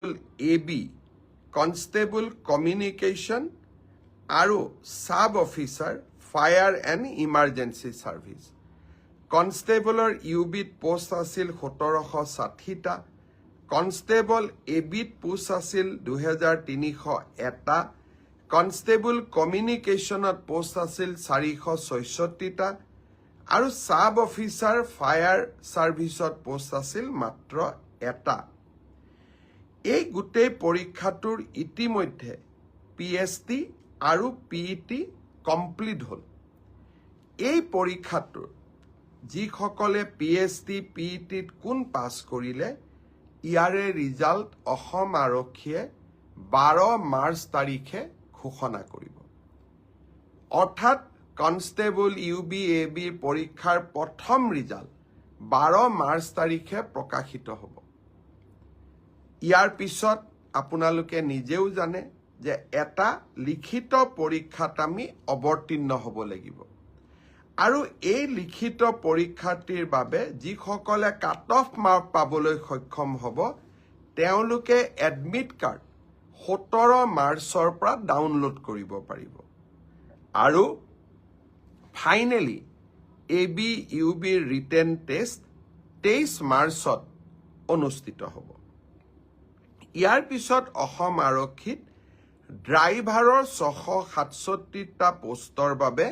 AB constable communication আৰু sub officer fire and emergency service কনষ্টেবলৰ ইউবিত পোষ্ট আছিল 1760টা কনষ্টেবল এবিত পোষ্ট আছিল 2301টা কনষ্টেবল কমিউনিকেশ্যনত পোষ্ট আছিল 466টা আৰু সাব অফিচাৰ ফায়াৰ ছাৰ্ভিচত পোষ্ট আছিল মাত্ৰ এটা এই গোটেই পৰীক্ষাটোৰ ইতিমধ্যে PST আৰু PET কমপ্লিট হ'ল এই পৰীক্ষাটোৰ যিসকলে PST PETত কোন পাছ কৰিলে ইয়াৰে ৰিজাল্ট অসম আৰক্ষীয়ে 12 মাৰ্চ তাৰিখে ঘোষণা কৰিব অৰ্থাৎ কনষ্টেবল UB পৰীক্ষাৰ প্ৰথম ৰিজাল্ট 12 মাৰ্চ তাৰিখে প্ৰকাশিত হ'ব ইয়াৰ পিছত আপোনালোকে নিজেও জানে যে এটা লিখিত পৰীক্ষাত আমি অৱতীৰ্ণ হ'ব লাগিব আৰু এই লিখিত পৰীক্ষাটিৰ বাবে যিসকলে কাট অফ মাৰ্ক পাবলৈ সক্ষম হ'ব তেওঁলোকে এডমিট কাৰ্ড 17 মাৰ্চৰ পৰা ডাউনলোড কৰিব পাৰিব আৰু finally AB UB written test 23 মাৰ্চত অনুষ্ঠিত হ'ব ইয়াৰ পিছত অসম আৰক্ষীত ড্ৰাইভাৰৰ 667টা পোষ্টৰ বাবে